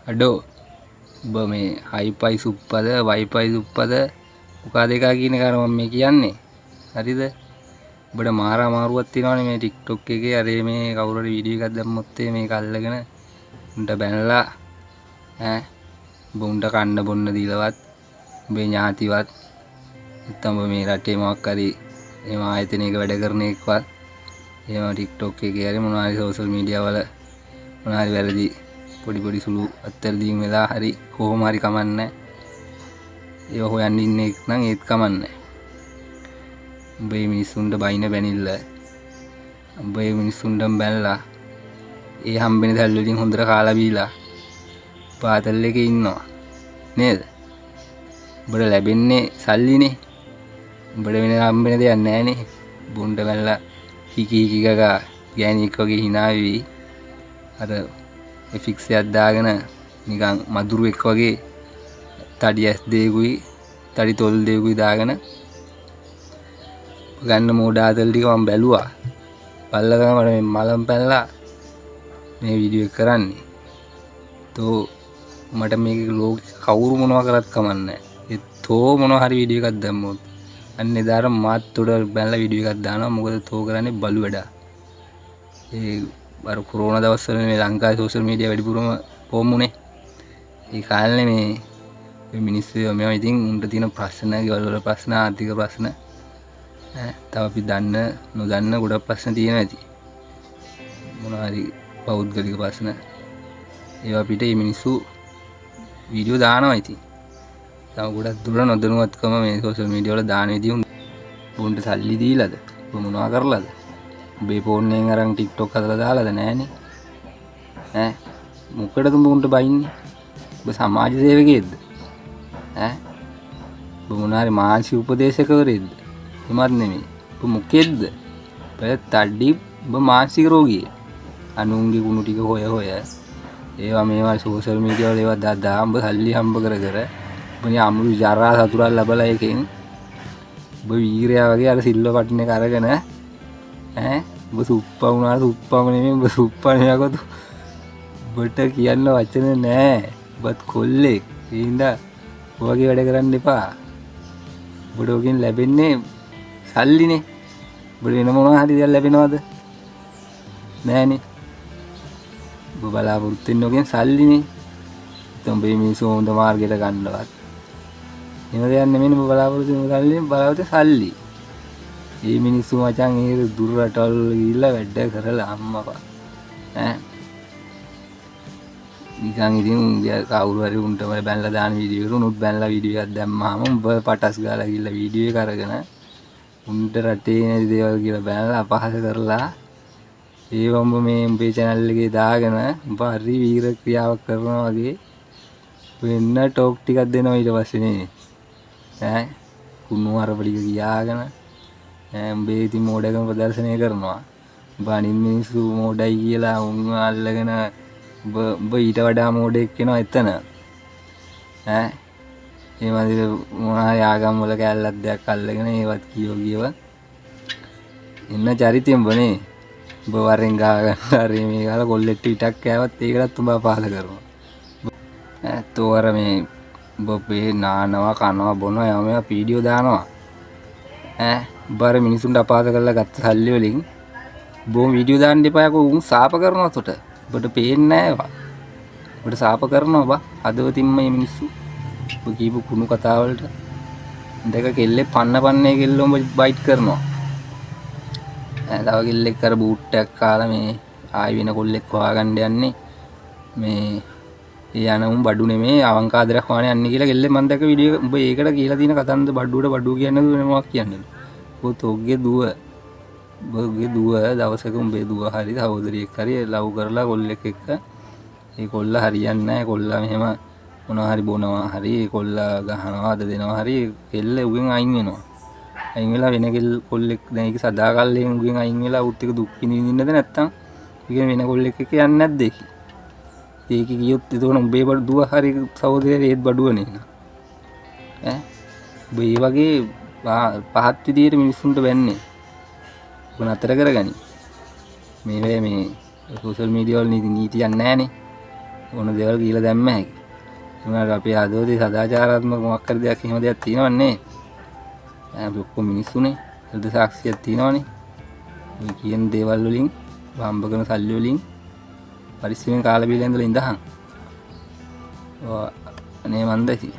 අඩෝ ඔබ මේ හයිපයි සුප්පද වයිපයි සුප්පද මොකා දෙකා කියන එක මම මේ කියන්නේ හරිද ඔබට මාරා මාරුවක් තියෙනවනේ මේ TikTok එකේ අර මේ කවුරු හරි වීඩියෝ එකක් දැම්මොත් මේක අල්ලගෙන උන්ට බැනලා ඈ ඔබ උන්ට කන්න බොන්න දීලවත් ඔබේ ඥාතිවත් නැත්නම් ඔබ මේ රටේ මොකක් හරි එහෙම ආයතනයක වැඩ කරන එකවත් එහෙම TikTok එකේ හරි මොනවා හරි සෝෂල් මීඩියා වල මොනවා හරි වැරදි පොඩි සුළු අත්තරදීම් වෙලා හරි කොහොම හරි කමන්නේ ඒව හොයන්න ඉන්නේ නම් ඒත් කමන්නේ උඹේ මිනිස්සුන්ට බයින බැනිල්ල උඹේ මිනිස්සුන්ට බැනලා ඒ හම්බෙන දැල් වලින් හොඳට කාලා බීලා පාතල් එකේ ඉන්නවා නේද උඹට ලැබෙන්නේ සල්ලිනේ උඹට වෙන හම්බෙන දෙයක් නැහනේ බුන්ට බැනලා හිකි ගගා ගෑණියෙක් වගේ hina වෙවි අර ෆික්ස් එකක් දාගෙන නිකන් මදුරුවෙක් වගේ තඩි ඇස් දෙකුයි තඩි තොල් දෙකුයි දාගෙන ගන්න මෝඩාතල් ටික මම බැලුවා බල්ලා මට මේ මලම් පැනලා මේ වීඩියෝ එක කරන්නේ තෝ මට මේක ලෝක කවුරු මොනවා කරත් කමන්නේ ඒ තෝ මොනවා හරි වීඩියෝ එකක් දැම්මොත් අන්න එදාට මාත් උඩ බැලලා වීඩියෝ එකක් දානවා මොකද තෝ කරන්නේ බලු වැඩ ඒ අර කොරෝනා දවස්වල මේ ලංකාවේ සෝෂල් මීඩියා වැඩිපුරම පොමුනේ ඒ කාලේ මේ මිනිස්සු මේවා ඉතින් උන්ට තියෙන ප්‍රශ්න ගෙවල් වල ප්‍රශ්න ආර්ථික ප්‍රශ්න තව අපි දන්න නොදන්න ගොඩක් ප්‍රශ්න තියෙනවා ඇති මොනවා හරි පෞද්ගලික ප්‍රශ්න ඒවා පිට මේ මිනිස්සු වීඩියෝ දානවා ඉතින් තව ගොඩක් දුර නොදැනුවත්කම මේ සෝෂල් මීඩියා වල දාන විදිහ උන්ට සල්ලි දීලාද මොනවා කරලාද උඹේ ෆෝන් එකෙන් අරන් TikTok හදලා දාලාද නෑනේ ඈ මොකටද උඹ බයින්නේ ඔබ සමාජ සේවකයෙක්ද ඈ ඔබ මොනාරි මානසික උපදේශකවරයෙක්ද එමත් නෙමෙයි ඔබ මොකෙද්ද ඔබ තඩි ඔබ මානසික රෝගියෙක් අනුන්ගේ කුණු ටික හොය ඒවා මේවා සෝෂල් මීඩියා වල ඒවා දාලා උඹ සල්ලි හම්බ කර ඔබනේ අමුළු ජරා සතුරා ලැබලා එකෙන් ඔබ වීරයා වගේ අර සිල්ව පටින එක අරගෙන ඈ ඔබ සුප්පා වුණාට සුප්පාම නෙමෙයි ඔබ සුප්පා නෙයකට ඔබට කියන්න වචන නෑ ඔබත් කොල්ලෙක් ඒ හින්දා ඔයගේ වැඩ කරන්න එපා ඔබට ඔගෙන් ලැබෙන්නේ සල්ලිනේ ඔබට වෙන මොනවා හරි දෙයක් ලැබෙනවද නෑනේ ඔබ බලාපොරොත්තු වෙන්නේ ඔගෙන් සල්ලිනේ නැත්නම් ඔබේ මිනිස්සු හොඳ මාර්ගයට ගන්නවත් එහෙම දෙයක් නෙමෙයි ඔබ බලාපොරොත්තු සල්ලි මේ මිනිස්සු මචං ඒ දුර රටවල් ගිහිල්ලා වැඩ කරලා අම්මපා ඈ නිකන් ඉතින් කවුරු හරි උන්ට බැනලා දාන වීඩියෝ එක උනුත් බැනලා වීඩියෝ එකක් දැම්මහම උඹ පටස් ගාලා ගිහිල්ලා වීඩියෝ එක අරගෙන උන්ට රටේ නැති දේවල් කියලා බැනලා අපහාස කරලා ඒව උඹ මේ උඹේ channel එකේ දාගෙන උඹ හරි වීර ක්‍රියාවක් කරනවා වගේ වෙන්න ටෝක් ටිකක් දෙනවා ඊට පස්සේ නේ ඈ කුණු හරපලික කියාගෙන උඹේ ඉතින් මෝඩකම ප්‍රදර්ශනය කරනවා උඹ අනිත් මිනිස්සු මෝඩයි කියලා උන්ව අල්ලගෙන උඹ ඊට වඩා මෝඩෙක් වෙනවා එතන ඈ ඒ වගේ මොනවා ආගම් වල කැලලක් දෙයක් අල්ලගෙන ඒවත් කියව එන්න චරිතයෙන් බනේ උඹ වරෙන් ගා ගන්න හරි මේ ගාලා කොල්ලෙට්ට ඉටක් කෑවත් ඒකටත් උඹ අපහාස කරනවා ඈ තෝර මේ උඹ නානවා කනවා බොනවා යම මේවා වීඩියෝ දානවා ඈ බාර මිනිසුන්ට අපහාස කරලා ගත්ත සල්ලි වලින් බොම් වීඩියෝ දාන්න එපා යකෝ උන් සාප කරනවා උට ඔබට පේන්නේ නැහැ ඒවා ඔබට සාප කරනවා බා හදවතින්ම මේ මිනිස්සු ඔබ කියපු කුණු කතා වලට දෙක කෙල්ලේ පන්නේ කෙල්ල උඹ බයිට් කරනවා තව කෙල්ලෙක් අර බූට් එකක් කාලා මේ ආයි වෙන කොල්ලෙක් හොයාගන්න යන්නේ මේ ඒ යන උන් බඩු නෙමේ අවංකාදරයක් හොයන්න යන්නේ කියලා කෙල්ලේ මන් දැක්ක වීඩියෝ උඹ ඒකට කියලා තියෙන කතන්ද බඩුවට බඩු කියන්නේ මොනවද කියන්නේ ඔතෝගේ දුව දවසක උඹේ දුව හරි සහෝදරියෙක් හරි ලව් කරලා කොල්ලෙක් එක්ක ඒ කොල්ල හරියන්නේ නැහැ කොල්ලා මෙහෙම මොනවා හරි බොනවා හරි ඒ කොල්ලා ගහනවා අද දෙනවා හරි කෙල්ල උගෙන් අයින් වෙනවා අයින් වෙලා වෙන කොල්ලෙක් දැන් ඒක සදාකල්ලෙන් උගෙන් අයින් වෙලා උත් එක දුක් විඳින්නද නැත්තම් උගෙන් වෙන කොල්ලෙක් එක්ක යන්නේ නැද්ද ඒක කියොත් එතකොට උඹේ දුව හරි සහෝදරිය ඒත් බඩුවනේ ඈ උඹ ඒ වගේ පහත් විදියට මිනිස්සුන්ට වෙන්නේ ඔබ නතර කරගනි මේ සෝෂල් මීඩියා වල නීතියක් නැහැනේ ඕන දේවල් කියලා දැම්ම හැකි. ඒනට අපේ හදවතේ සදාචාරාත්මක මොකක් හරි දෙයක් එහෙම දෙයක් තියෙනවන්නේ. අපි ඔක්කොම මිනිස්සුනේ. හෘද සාක්ෂියක් තියෙනවනේ. මේ කියන දේවල් වලින් හම්බ කරන සල්ලි වලින් පරිස්සමෙන් කාලා බීලා ඉඳලා ඉඳහන්. අනේ මන්ද ඉතින්.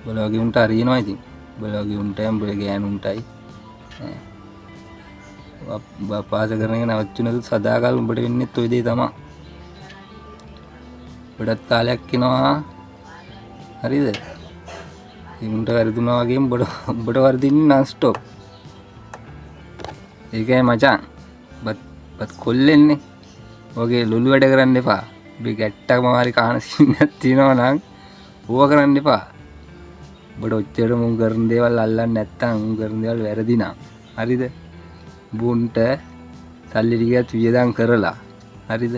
බලවගේ උන්ට හරියනවා ඉතින්. බලවගේ උන්ටයි උඹේ ගෑනුන්ටයි. බපාස කරන එක නවත්තුනොත් සදාකාල උඹට වෙන්නේත් ඔය දේ තමයි. ගොඩක් කාලයක් එනවා. හරිද? උන්ට වැරදුනා වගේම උඹට වර්ධින්නේ non stop. ඒකයි මචං. බත් කොල්ලෙන්නේ. ඔගේ ලුලු වැඩ කරන්න එපා. මේ ගැට්ටකම හරි කාන සින්නක් තියෙනවා නම් ඕවා කරන්න එපා. ඔබට ඔච්චර මුන් කරන දේවල් අල්ලන්නේ නැත්තම් මුන් කරන දේවල් වැරදි නම් හරිද? බුන්ට සල්ලි ටිකක් වියදම් කරලා හරිද?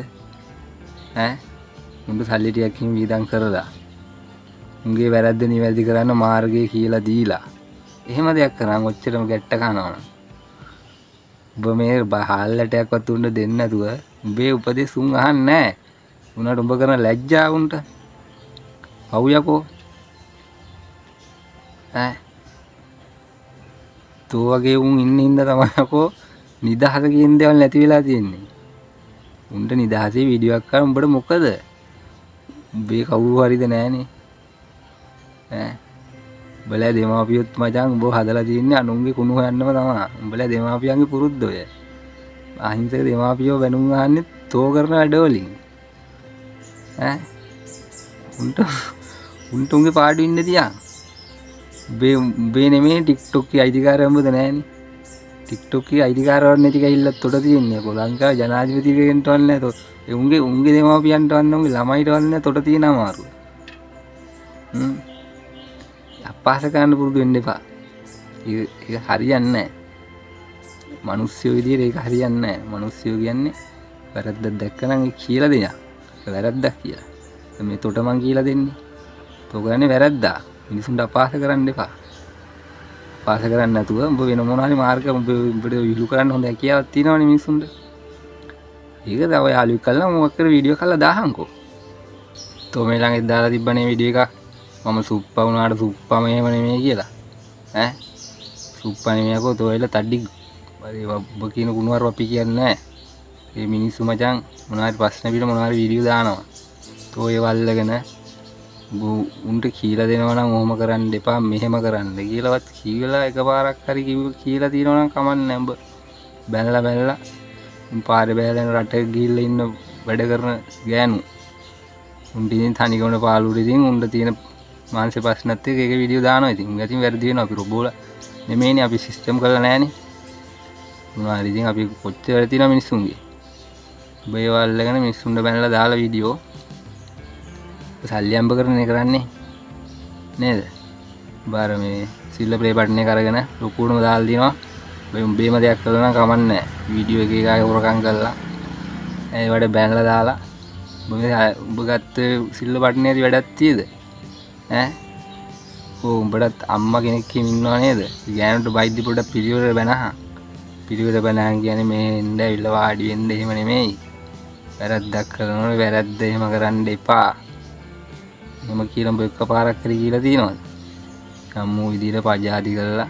මුන්ට සල්ලි ටිකක් වියදම් කරලා උන්ගේ වැරද්ද නිවැරදි කරන්න මාර්ගය කියලා දීලා එහෙම දෙයක් කරන් ඔච්චරම ගැට්ට කනවනම් ඔබ මේ බහල්ලටයක්වත් උන්න දෙන්නේ නැතුව උඹේ උපදෙස් උන් අහන්නේ නැහැ. උනාට උඹ කරන ලැජ්ජාව උන්ට පව් යකෝ. තෝ වගේ උන් ඉන්න හින්දා තමයි යකෝ නිදහස කියන දේවල් නැති වෙලා තියෙන්නේ. උන්ට නිදහසේ වීඩියෝ එකක් කරන් උඹට මොකද? උඹේ කවුරු හරිද නැහනේ. උඹලා දෙමාපියොත් මචං උඹ හදලා තියන්නේ අනුන්ගේ කුණු හොයන්නම තමයි. උඹලා දෙමාපියන්ගේ පුරුද්ද ඔය. අහිංසක දෙමාපියෝ බැනුම් අහන්නේ තෝ කරන වැඩවලින්. උන්ට උන්ගේ පාඩු ඉන්න තියන්. උඹේ නෙමෙයි TikTok එකේ අයිතිකාරය උඹද නැහනේ. TikTok එකේ අයිතිකාරවල් නැති කයිල්ලත් උඩ තියන්නේ. ලංකාවේ ජනාධිපති කෙනෙක්ට වන්නේ නැහැ. ඒ උන්ගේ දෙමාපියන්ට වන්නේ උන්ගේ ළමයිට වන්නේ තොට තියෙන අමාරුව. අපහාස කරන්න පුරුදු වෙන්න එපා. ඒක හරියන්නේ නැහැ. මිනිස්සු විදියට ඒක හරියන්නේ නැහැ. මිනිස්සු කියන්නේ වැරද්දක් දැක්කනම් ඒක කියලා දෙන්න. ඒක වැරද්දක් කියලා. මේ තොට මං කියලා දෙන්නේ. තෝ කරන්නේ වැරද්දා. මිනිසුන්ට අපහාස කරන්න එපා. අපහාස කරන්නේ නැතුව උඹ වෙන මොනවා හරි මාර්ග උඹට විහිළු කරන්න හොඳ හැකියාවක් තියෙනවනේ මිනිසුන්ට. ඒක තව යාළුවෙක් කළා මොකක් කර වීඩියෝ කරලා දාහන්කෝ. තෝ මේ ළඟ දාලා තිබ්බනේ වීඩියෝ එකක්. මම සුප්පා වුණාට සුප්පා මෙහෙම නෙමෙයි කියලා. සුප්පා නෙමෙයි යකෝ තෝ එල තඩි. ඔබ කියන කුණුවර අපි කියන්නේ නැහැ. මේ මිනිස්සු මචං මොනවා හරි ප්‍රශ්න පිට මොනවා හරි වීඩියෝ දානවා. තෝ ඒ වල්ලගෙන උන්ට කියලා දෙනවා නම් ඔහොම කරන්න එපා මෙහෙම කරන්න කියලාවත් කියලා එකපාරක් හරි කියලා තියෙනවා නම් කමන්නේ උඹ බැලලා උන් පාරේ බැලලා රටේ ගිහිල්ලා ඉන්න වැඩ කරන ගෑනු උන් දින තනිකම පාළුවට ඉතින් උන්ට තියෙන මානසික ප්‍රශ්නත් එක්ක ඒක වීඩියෝ දානවා ඉතින් උන් ගැතින් වැරදි වෙනවා අපි රොබෝලා නෙමෙයිනේ අපි සිස්ටම් කරලා නැහනේ මොනවා හරි ඉතින් අපි කොච්චර තියෙන මිනිස්සුන්ගේ බය වල්ලගෙන මිනිස්සුන්ට බැනලා දාලා වීඩියෝ සල්ලි අම්බ කරන එක කරන්නේ නේද? බාර මේ සිල්ල ප්ලේ බටන් එක අරගෙන ලොකුටම දාලා දිනවා. බයි උඹේම දෙයක් කළා නම් කමන්නේ නැහැ. වීඩියෝ එකේ ගාගේ හොරකම් කරලා ඒ වඩ බැනලා දාලා උඹ ගත්ත සිල්ල බටන් එකේ වැඩක් තියද? උඹටත් අම්මා කෙනෙක් කියමින් ඉන්නව නේද? ගෑනුන්ට වෛද්‍ය පොඩක් පිළිවෙල බැනහන්. පිළිවෙල බැනහන් කියන්නේ මේ එන්න ඇවිල්ලා වාඩි වෙන්න එහෙම නෙමෙයි. වැරද්දක් කරනකොට වැරද්ද එහෙම කරන්න එපා. එහෙම කියලා උඹ එකපාරක් හරි කියලා තියෙනවද? අම්මෝ විදියට පජාති කරලා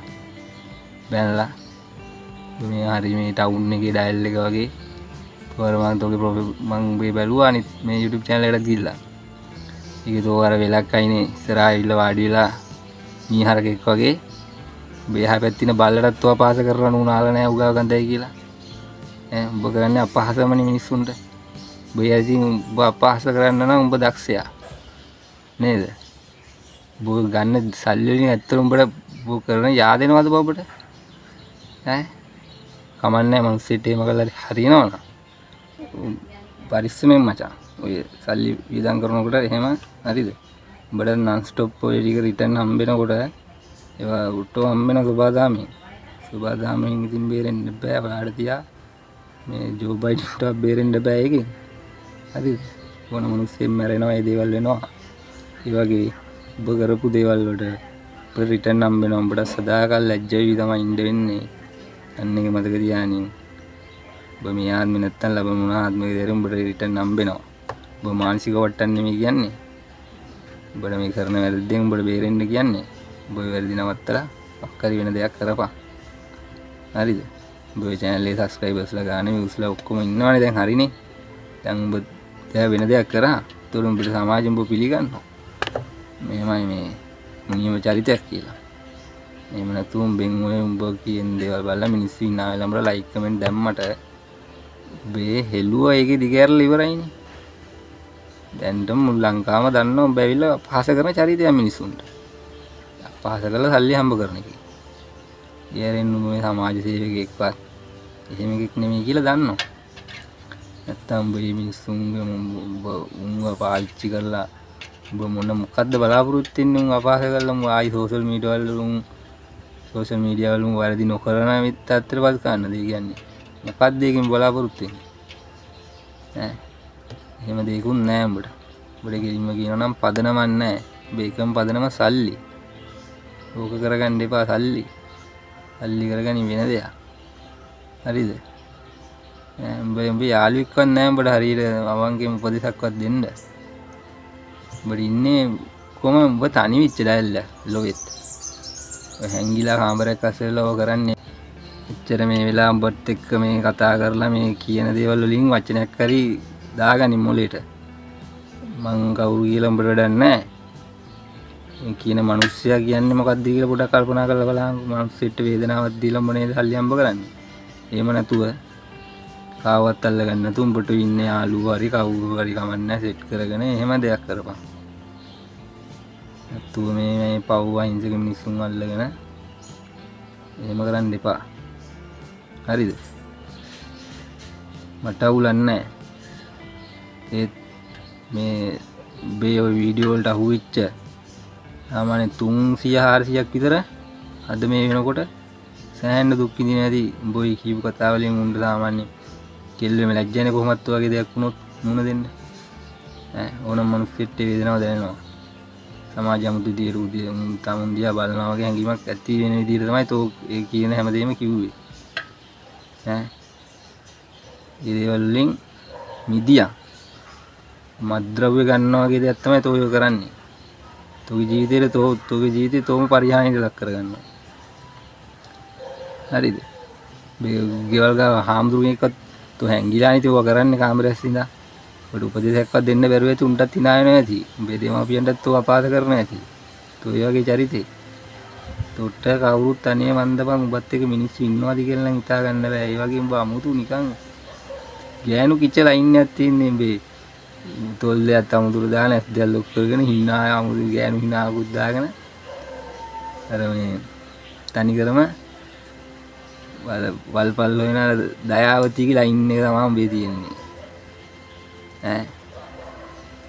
බැනලා මේ හරි මේ ටවුන් එකේ ඩයල් එක වගේ තෝර මම තෝගේ මම මේ බැලුවා අනිත් මේ YouTube channel එකට ගිහිල්ලා. ඒක තෝ අර වෙලක් අයිනේ ඉස්සරහා ඇවිල්ලා වාඩි වෙලා මීහරකෙක් වගේ මෙහා පැත්තින බල්ලටත් තෝ අපහාස කරලා නුනාලා නැහැ උගාව ගඳයි කියලා. උඹ කරන්නේ අපහාසමනේ මිනිස්සුන්ට. උඹ ඉතින් උඹ අපහාස කරන්න නම් උඹ දක්ෂයා. නේද? බෝ ගන්න සල්ලි වලින් ඇත්තට උඹට බෝ කරන yaadෙනවද බබට? කමන්නේ මනුස්සයෙක් එහෙම කළා හරියනවද? පරිස්සමෙන් මචං. ඔය සල්ලි වියදම් කරනකොට එහෙම හරිද? උඹට non stop ඔය ටික රිටර්න් හම්බෙනකොට ඒවා උටෝ හම්බෙන සුබාදාමෙන් ඉතින් බේරෙන්න බෑ. ඔයාලට තියා මේ ජෝ බයිඩන්ට බේරෙන්න බෑ ඒකෙන්. හරිද? මොන මිනිස්සෙක් මැරෙනවා ඒ දේවල් වෙනවා. ඒ වගේ ඔබ කරපු දේවල් වලට රිටර්න් හම්බෙනවා. උඹට සදාකල් ලැජ්ජාවි තමයි ඉන්න වෙන්නේ. අන්න ඒක මතක තියාගන්න. ඔබ මේ ආත්මෙ නැත්තම් ලැබෙන මොන ආත්මයකදී උඹට රිටර්න් හම්බෙනවා. ඔබ මානසික වට්ටන්න නෙමෙයි කියන්නේ. ඔබට මේ කරන වැරද්දෙන් ඔබට බේරෙන්න කියන්නේ. ඔබ වැරදි නවත්තලා අක්කරි වෙන දෙයක් කරපන්. හරිද? ඔබේ channel එකේ subscribersලා ගානේ views-ලා ඔක්කොම ඉන්නවනේ දැන් හරිනේ. දැන් ඔබ දැන් වෙන දෙයක් කරා. ඒතකොට උඹට සමාජයෙන් ඔබ පිළිගන්නවා. මෙහෙමයි මේ නියම චරිතයක් කියලා. එහෙම නැතුව උඹෙන් ඔය උඹ කියන දේවල් බලලා මිනිස්සු ඉන්නා වෙලාව උඹලා like comment දැම්මට ඔබේ හෙළුවා ඒකේ දිගහැරලා ඉවරයිනේ. දැන්ටම මුළු ලංකාවම දන්නවා උඹ ඇවිල්ලා අපහාස කරන චරිතයක් මිනිස්සුන්ට. අපහාස කරලා සල්ලි හම්බ කරන එකේ. ඊයරින් උඹ මේ සමාජ සේවකයෙක්වත් එහෙම එකෙක් නෙමෙයි කියලා දන්නවා. නැත්තම් උඹ මේ මිනිස්සුන්ගේ උඹ පාවිච්චි කරලා උඹ මොකද්ද බලාපොරොත්තු වෙන්නේ උන් අපහාස කරලා උඹ ආයි සෝෂල් මීඩියා වල උන් වැරදි නොකරන මිත් අත්තරපත් ගන්නද ඒ කියන්නේ. මොකද්ද ඒකෙන් බලාපොරොත්තු වෙන්නේ? ඈ එහෙම දෙයක්ුත් නෑ උඹට. උඹට ගෙලින්ම කියනවා නම් පදනමක් නෑ. උඹ එකම පදනම සල්ලි. ඕක කරගන්න එපා සල්ලි. සල්ලි කරගනින් වෙන දෙයක්. හරිද? උඹ යාළුවෙක්වත් නෑ උඹට හරියට අවංකෙම උපදෙසක්වත් දෙන්න. උඹට ඉන්නේ කොහම උඹ තනි වෙච්ච දැල්ල ලොවෙත්. ඔය හැංගිලා කාමරයක් අස්සෙල්ලා ඔය කරන්නේ. එච්චර මේ වෙලාව උඹත් එක්ක මේ කතා කරලා මේ කියන දේවල් වලින් වචනයක් හරි දාගනින් මොලේට. මං කවුරු කියලා උඹට වැඩක් නෑ. මේ කියන මිනිස්සයා කියන්නේ මොකක්ද කියලා පොඩ්ඩක් කල්පනා කරලා බලන්න. මිනිස්සෙට වේදනාවක් දීලා උඹ නේද සල්ලි හම්බ කරන්නේ. එහෙම නැතුව කාවත් අල්ලගන්න නැතුව උඹට ඉන්නේ යාළුවෝ හරි කවුරු හරි කමන්නේ සෙට් කරගෙන එහෙම දෙයක් කරපන්. නැතුව මේ පව් අහිංසක මිනිස්සුන් අල්ලගෙන එහෙම කරන්න එපා. හරිද? මට අවුලක් නැහැ. ඒත් මේ ඔබේ ඔය වීඩියෝ වලට අහුවෙච්ච සාමාන්‍ය 300 400ක් විතර අද මේ වෙනකොට සෑහෙන දුක් විඳින ඇති උඹ ඔය කියපු කතා වලින් උන්ට සාමාන්‍ය කෙල්ලෙම ලැජ්ජානේ කොහොමත් වගේ දෙයක් වුණොත් මුණ දෙන්න. ඕනම මිනිස්සෙට වේදනාව දැනෙනවා. සමාජ අමුතු විදියට තමුන් දිහා බලනවා වගේ හැඟීමක් ඇති වෙන විදිහට තමයි තෝ ඒ කියන හැමදේම කිව්වේ. ඒ දේවල් වලින් මිදියා මද්ද්‍රව්‍ය ගන්නවා වගේ දෙයක් තමයි තෝ කරන්නේ. තෝගේ ජීවිතේ තෝම පරිහානියට ලක් කරගන්නවා. හරිද? මේ ගෙවල් ගාව හාමුදුරුවෙක්වත් තෝ හැංගිලානේ තෝ කරන්නේ කාමරයක් ඉඳලා. ඔබට උපදේශයක්වත් දෙන්න බැරුව ඇති උන්ටත් hina වෙනවා ඇති. උඹේ දෙමාපියන්ටත් තෝ අපහාස කරනවා ඇති. තෝ ඒ වගේ චරිතේ. තොට කවුරුත් අනේ මන්දපන් උඹත් එක්ක මිනිස්සු ඉන්නවාද කියලා නම් හිතා ගන්න බෑ. ඒ වගේ උඹ අමුතු නිකන් ගෑනු කිච්චලා ඉන්නයක් තියෙන්නේ උඹේ. තොල්ලයක් අමුතුර දාන ඇස් දෙක ලොක් කරගෙන hina අමුතු ගෑනු hinaකුත් දාගෙන අර මේ තනිකරම වල්පල් වෙන දයාවති කියලා ඉන්න එක තමයි උඹේ තියෙන්නේ.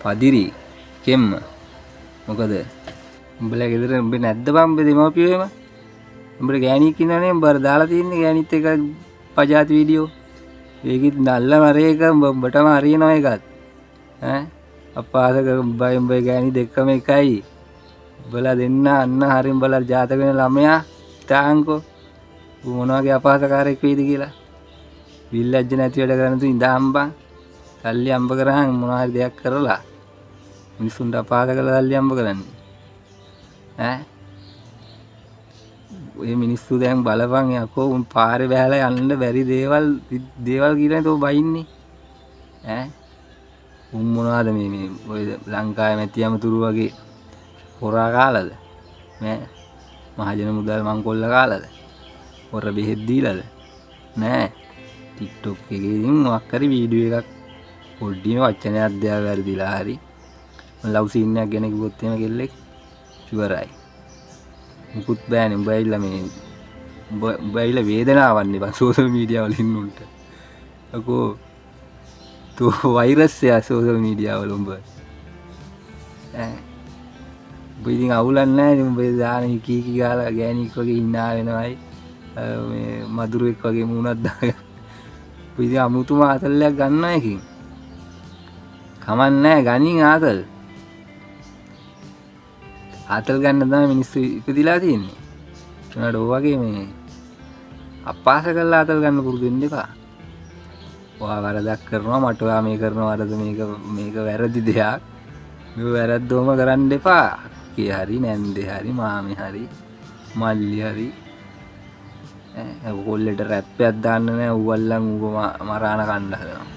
පදිරි කෙම්ම මොකද උඹලා ගෙදර උඹ නැද්ද බං උඹ දෙමාපියෝ එහෙම උඹට ගෑණියෙක් ඉන්නවනේ උඹ අර දාලා තියන්නේ ගෑණිත් එක පජාති වීඩියෝ ඒකෙත් නල්ල මරේ එක උඹටම හරියනවා ඒකත් අප්පාස කර උඹයි ගෑණි දෙකම එකයි උඹලා දෙන්න අන්න හරිය උඹලා ජාතක වෙන ළමයා තාංකෝ මොන වගේ අපහාසකාරයෙක් වෙයිද කියලා විල්ලැජ්ජ නැති වැඩ කරන තු ඉඳහම් බං සල්ලි අම්බ කරාන් මොනවා හරි දෙයක් කරලා මිනිස්සුන්ට අපහාස කරලා සල්ලි අම්බ කරන්නේ ඔය මිනිස්සු දැන් බලපන් යකෝ උන් පාරේ බහැලා යන්න බැරි දේවල් කියලා තෝ බයින්නේ උන් මොනවාද මේ ඔය ලංකාවේ මැතියම තුරු වගේ හොරා කාලාද මහජන මුදල් මංකොල්ල කාලාද හොර බෙහෙත් දීලාද නෑ TikTok එකේ ඉතින් මොකක් හරි වීඩියෝ එකක් පොඩ්ඩිම වචනයක් දෙයක් වැරදිලා හරි ලව් සීන් එකක් ගැන කිව්වොත් එහෙම කෙල්ලෙක් ඉවරයි මුකුත් බෑනේ උඹ ඇවිල්ලා මේ උඹ ඇවිල්ලා වේදනාවක් නේ බං සෝෂල් මීඩියා වල ඉන්න උන්ට අකෝ තෝ වෛරස් එක සෝෂල් මීඩියා වල උඹ උඹ ඉතින් අවුලක් නැහැ උඹ දාන කීකි ගාලා ගෑණික් වගේ hina වෙනවයි මේ මදුරුවෙක් වගේ මූණක් දාගෙන උඹ ඉතින් අමුතුම ආතල්ලයක් ගන්නවා එකකින් කමන්නේ ගනින් ආතල් ගන්න තමයි මිනිස්සු ඉපදිලා තියෙන්නේ. උනාට ඔය වගේ මේ අපහාස කරලා ආතල් ගන්න පුරුදු වෙන්න එපා. ඔයා වරදක් කරනවා මට ඔයා මේ කරන වරද මේක වැරදි දෙයක්. මේ වැරද්දෝම කරන්න එපා. කී හරි නැන්දේ හරි මාමේ හරි මල්ලි හරි කොල්ලෙට රැප්පයක් දාන්න නැහැ ඌ අල්ලන් ඌව මරාන කණ්ඩ හදනවා.